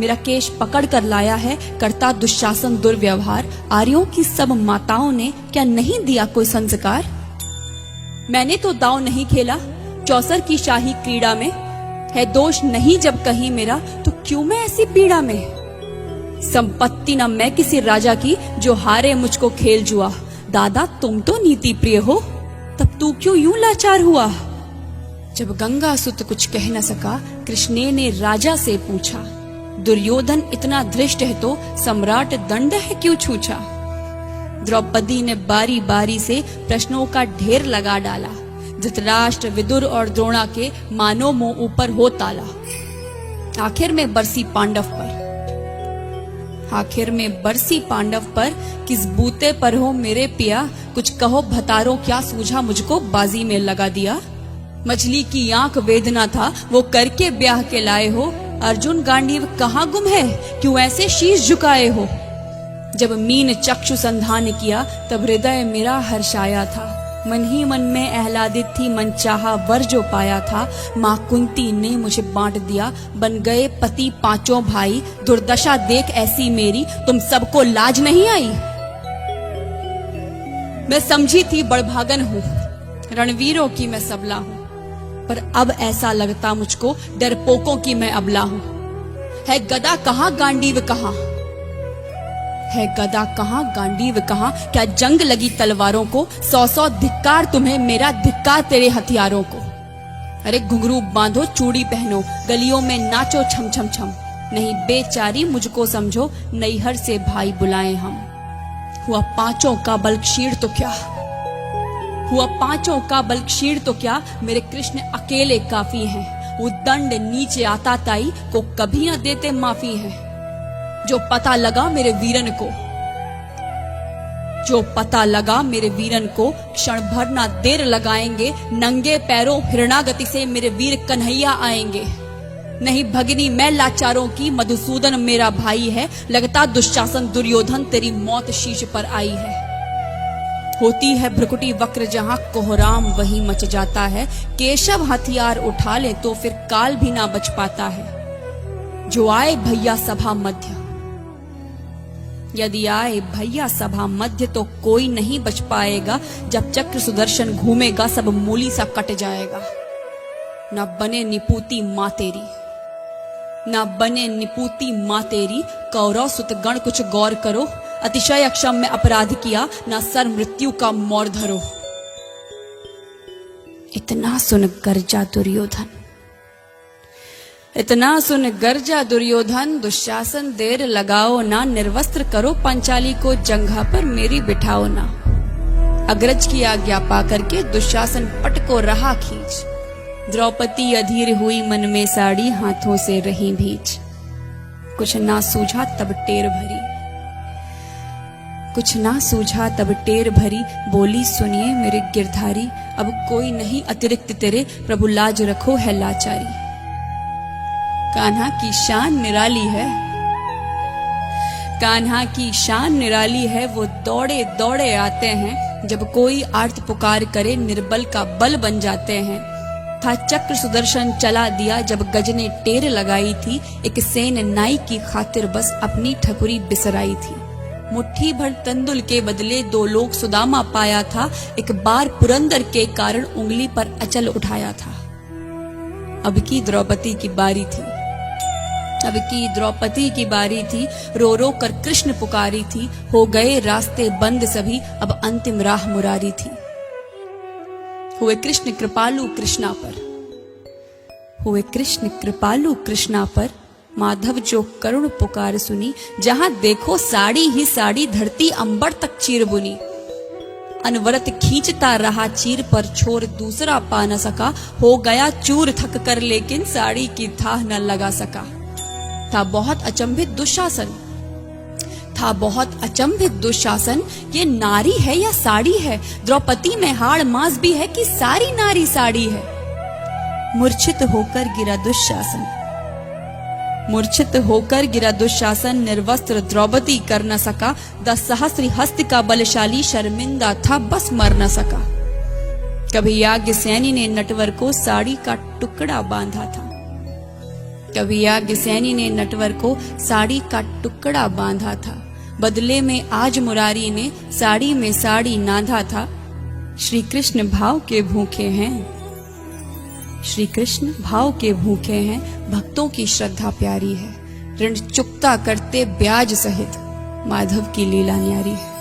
मेरा केश पकड़ कर लाया है, करता दुशासन दुर्व्यवहार। आर्यों की सब माताओं ने क्या नहीं दिया कोई संस्कार? मैंने तो दांव नहीं खेला चौसर की शाही क्रीड़ा में, है दोष नहीं जब कहीं मेरा, तो क्यों मैं ऐसी पीड़ा में? संपत्ति न मैं किसी राजा की, जो हारे मुझको खेल जुआ। दादा तुम तो नीति प्रिय हो, तब तू क्यों यूं लाचार हुआ? जब गंगा सुत कुछ कह न सका, कृष्ण ने राजा से पूछा। दुर्योधन इतना धृष्ट है तो सम्राट दंड है क्यों छूछा? द्रौपदी ने बारी बारी से प्रश्नों का ढेर लगा डाला। धृतराष्ट्र, विदुर और द्रोणा के मानो मुंह ऊपर हो ताला। आखिर में बरसी पांडव पर किस बूते पर हो मेरे पिया? कुछ कहो भतारो क्या सूझा मुझको बाजी में लगा दिया? मछली की आंख वेदना था वो करके ब्याह के लाए हो। अर्जुन गांडीव कहाँ गुम है, क्यों ऐसे शीश झुकाए हो? जब मीन चक्षु संधान किया, तब हृदय मेरा हर्षाया था। मन ही मन में आह्लादित थी, मन चाहा वर जो पाया था। माँ कुंती ने मुझे बांट दिया, बन गए पति पांचों भाई। दुर्दशा देख ऐसी मेरी, तुम सबको लाज नहीं आई? मैं समझी थी बड़भागन हूँ, रणवीरों की मैं सबला हूँ, पर अब ऐसा लगता मुझको डरपोकों की मैं अबला हूँ। है गदा कहाँ गांडीव कहाँ, है गदा कहाँ गांडीव कहाँ? क्या जंग लगी तलवारों को? 100 धिक्कार तुम्हें, मेरा धिक्कार तेरे हथियारों को। अरे घुंघरू बांधो, चूड़ी पहनो, गलियों में नाचो छम छम छम। नहीं बेचारी मुझको समझो, नैहर से भाई बुलाएं हम। हुआ पांचों का बल क्षीण तो क्या, हुआ पांचों का बल क्षीण तो क्या? मेरे कृष्ण अकेले काफी हैं। वो दंड नीचे आता ताई को कभी न देते माफी है। जो पता लगा मेरे वीरन को, जो पता लगा मेरे वीरन को, क्षण भर ना देर लगाएंगे। नंगे पैरों हिरणागति से मेरे वीर कन्हैया आएंगे। नहीं भगनी मैं लाचारों की, मधुसूदन मेरा भाई है। लगता दुशासन दुर्योधन, तेरी मौत शीश पर आई है। होती है भ्रुकुटी वक्र जहां, कोहराम वहीं मच जाता है। केशव हथियार उठा ले तो फिर काल भी ना बच पाता है। जो आए भैया सभा मध्य, यदि आए भैया सभा मध्य, तो कोई नहीं बच पाएगा। जब चक्र सुदर्शन घूमेगा, सब मूली सा कट जाएगा। न बने निपूती माँ तेरी, न बने निपूती माँ तेरी। कौरव सुत गण कुछ गौर करो, अतिशय अक्षम्य अपराध किया, न सर मृत्यु का मोर धरो। इतना सुन गर्जा दुर्योधन, इतना सुन गर्जा दुर्योधन। दुशासन देर लगाओ ना, निर्वस्त्र करो पंचाली को, जंघा पर मेरी बिठाओ ना। अग्रज की आज्ञा पा करके दुशासन पट को रहा खींच। द्रौपदी अधीर हुई मन में साड़ी, हाथों से रही भीज। कुछ ना सूझा तब टेर भरी, कुछ ना सूझा तब टेर भरी। बोली सुनिए मेरे गिरधारी, अब कोई नहीं अतिरिक्त तेरे, प्रभु लाज रखो है लाचारी। कान्हा की शान निराली है, कान्हा की शान निराली है। वो दौड़े दौड़े आते हैं, जब कोई आर्त पुकार करे, निर्बल का बल बन जाते हैं। था चक्र सुदर्शन चला दिया, जब गज ने टेर लगाई थी। एक सेन नाई की खातिर बस अपनी ठकुरी बिसराई थी। मुट्ठी भर तंदुल के बदले 2 लोग सुदामा पाया था। एक बार पुरंदर के कारण उंगली पर अचल उठाया था। अब की द्रौपदी की बारी थी, अब की द्रौपदी की बारी थी। रो रो कर कृष्ण पुकारी थी। हो गए रास्ते बंद सभी, अब अंतिम राह मुरारी थी। हुए कृष्ण कृपालु कृष्णा पर, हुए कृष्ण कृपालु कृष्णा पर। माधव जो करुण पुकार सुनी, जहां देखो साड़ी ही साड़ी, धरती अंबर तक चीर बुनी। अनवरत खींचता रहा चीर पर, छोर दूसरा पा न सका। हो गया चूर थक कर, लेकिन साड़ी की थाह न लगा सका। था बहुत अचंभित दुशासन, था बहुत अचंभित दुशासन। ये नारी है या साड़ी है? द्रौपदी में हाड़ मांस भी है कि सारी नारी साड़ी है? मूर्छित होकर गिरा दुशासन, मूर्छित होकर गिरा दुशासन। निर्वस्त्र द्रौपदी कर न सका, 10 सहस्त्र हस्त का बलशाली शर्मिंदा था, बस मर न सका। कभी याज्ञसेनी ने नटवर को साड़ी का टुकड़ा बांधा था, कभी याज्ञसेनी ने नटवर को साड़ी का टुकड़ा बांधा था, बदले में आज मुरारी ने साड़ी में साड़ी नांधा था। श्री कृष्ण भाव के भूखे हैं, श्री कृष्ण भाव के भूखे हैं, भक्तों की श्रद्धा प्यारी है। ऋण चुकता करते ब्याज सहित, माधव की लीला न्यारी है।